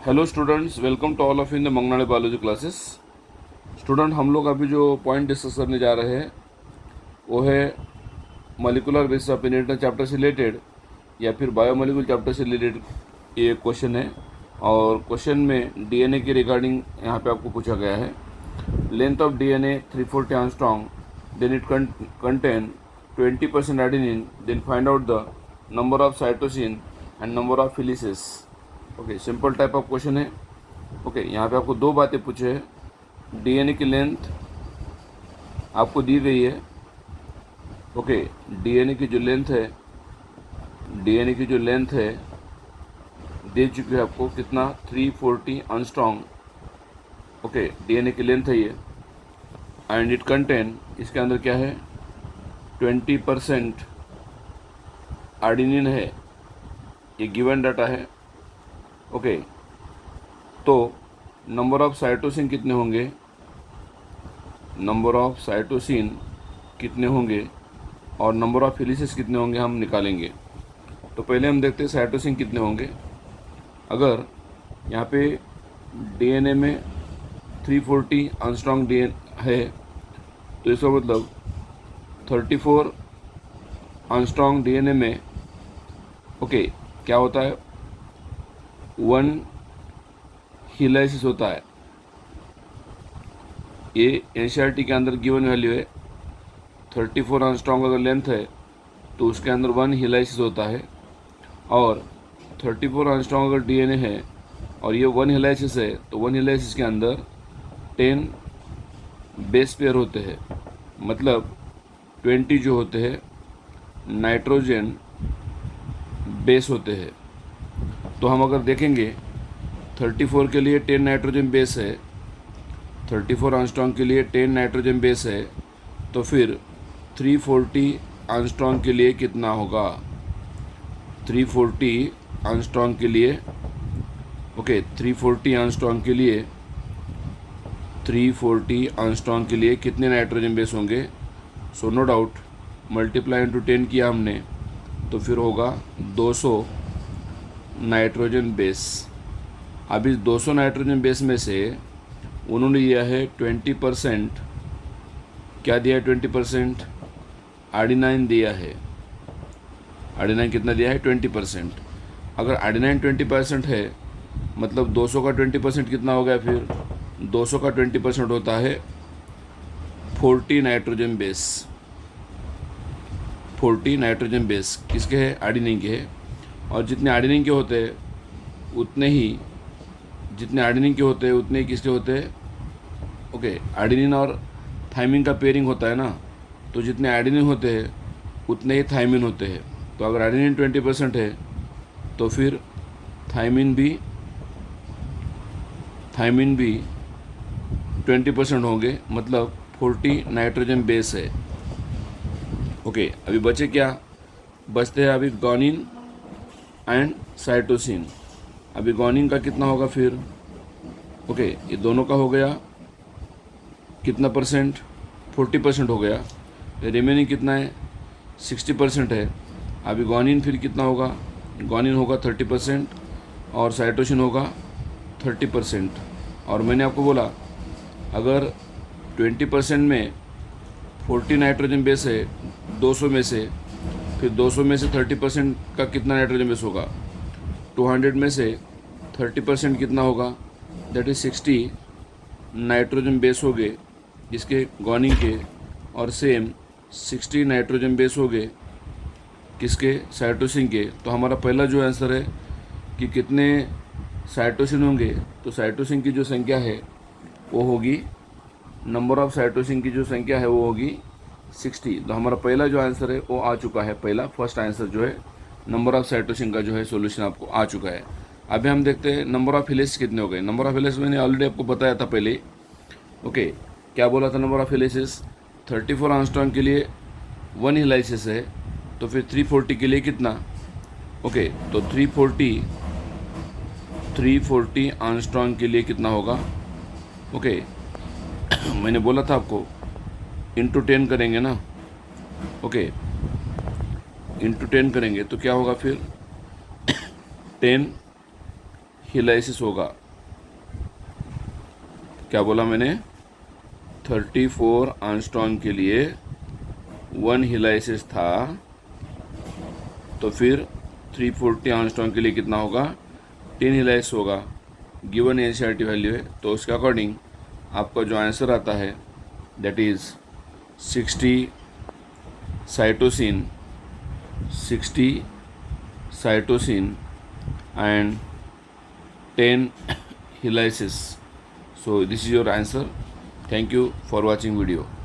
Hello students, welcome to all of in the मंगनाड़े biology classes. Student, हम लोग अभी जो पॉइंट डिस्कस करने जा रहे हैं वो है molecular basis of inheritance chapter से रिलेटेड या फिर बायोमोलिकुलर चैप्टर से रिलेटेड ये क्वेश्चन है। और क्वेश्चन में डीएनए के रिगार्डिंग यहाँ पे आपको पूछा गया है। Length of DNA 340 angstrom, then it contain 20% adenine, then find out the number of cytosine and number of helices. Okay, simple type of question है। ओके, यहाँ पे आपको दो बातें पूछे हैं। डीएनए की लेंथ आपको दी गई है। ओके, डीएनए की जो लेंथ है दे चुकी है आपको, कितना 340 एंगस्ट्रॉम। ओके, डीएनए की लेंथ है ये। एंड इट कंटेन, इसके अंदर क्या है, 20% आर्डिनिन है। ये गिवन डाटा है। ओके, तो नंबर ऑफ साइटोसिन कितने होंगे, और नंबर ऑफ हेलिसेस कितने होंगे हम निकालेंगे। तो पहले हम देखते हैं साइटोसिन कितने होंगे। अगर यहाँ पे डीएनए में 340 एंगस्ट्रॉम डीएनए है तो इसका मतलब 34 एंगस्ट्रॉम डीएनए में ओके क्या होता है, 1 हेलाइसिस होता है। ये एनसीईआरटी के अंदर गिवन वैल्यू है। 34 एंगस्ट्रॉम अगर लेंथ है तो उसके अंदर 1 हेलाइसिस होता है। और 34 एंगस्ट्रॉम अगर डीएनए है और ये 1 हेलाइसिस है तो 1 हेलाइसिस के अंदर 10 बेस पेयर होते हैं। मतलब 20 जो होते हैं नाइट्रोजन बेस होते हैं। तो हम अगर देखेंगे 34 के लिए 10 नाइट्रोजन बेस है, 34 एंगस्ट्रॉम के लिए 10 नाइट्रोजन बेस है, तो फिर 340 एंगस्ट्रॉम के लिए कितना होगा। 340 एंगस्ट्रॉम के लिए 340 एंगस्ट्रॉम के लिए कितने नाइट्रोजन बेस होंगे। So no doubt, multiply into 10 किया हमने तो फिर होगा 200 नाइट्रोजन बेस। अब इस 200 नाइट्रोजन बेस में से उन्होंने दिया है 20%, क्या दिया है, 20% आर्डिनाइन दिया है। आर्डिनाइन कितना दिया है, 20%। अगर आर्डिनाइन 20% है मतलब 200 का 20% कितना हो गया, फिर 200 का 20% होता है 40 नाइट्रोजन बेस। 40 नाइट्रोजन बेस किसके है, आर्डिनिन के है। और जितने आर्डिनिन के होते हैं उतने ही किसके होते हैं। ओके, आर्डिनिन और थाइमिन का पेयरिंग होता है ना, तो जितने आर्डिनिन होते हैं उतने ही थाइमिन होते हैं। तो अगर आर्डिनिन 20% है तो फिर थाइमिन भी 20% होंगे, मतलब 40 नाइट्रोजन बेस है। ओके, अभी बचते हैं अभी गॉनिन एंड साइटोसिन। अभी गॉनिन का कितना होगा फिर। ओके, ये दोनों का हो गया कितना परसेंट, 40% हो गया। रिमेनिंग कितना है, 60% है। अभी गॉनिन फिर कितना होगा, गॉनिन होगा 30% और साइटोसिन होगा 30%। और मैंने आपको बोला अगर 20% में 40 नाइट्रोजन बेस है 200 में से, फिर 200 में से 30% का कितना नाइट्रोजन बेस होगा, 200 में से 30% कितना होगा, दैट इज़ 60 नाइट्रोजन बेस हो गए इसके गॉनिन के। और सेम 60 नाइट्रोजन बेस हो गए किसके, साइटोसिन के। तो हमारा पहला जो आंसर है कि कितने साइटोसिन होंगे, तो साइटोसिन की जो संख्या है वो होगी, नंबर ऑफ साइटोसिन की जो संख्या है वो होगी 60। तो हमारा पहला जो आंसर है वो आ चुका है। फर्स्ट आंसर जो है नंबर ऑफ साइटोसिन का जो है सॉल्यूशन आपको आ चुका है। अभी हम देखते हैं नंबर ऑफ हेलिसेस कितने हो गए। नंबर ऑफ हेलिसेस मैंने ऑलरेडी आपको बताया था पहले। ओके, क्या बोला था, नंबर ऑफ हेलिसेस 34 एंगस्ट्रॉम के लिए 1 हेलाइसिस है, तो फिर 340 के लिए कितना। ओके, तो 340 एंगस्ट्रॉम के लिए कितना होगा। ओके, मैंने बोला था आपको इंटू 10 करेंगे ना। ओके, इंटू 10 करेंगे तो क्या होगा फिर, 10 हिलाइसिस होगा। क्या बोला मैंने? 34 एंगस्ट्रॉम के लिए 1 हिलाइसिस था, तो फिर 340 एंगस्ट्रॉम के लिए कितना होगा? 10 हिलाइसिस होगा। गिवन एनसीईआरटी वैल्यू है, तो उसके अकॉर्डिंग आपका जो आंसर आता है that is 60 cytosine and 10 helicase. So this is your answer. Thank you for watching video.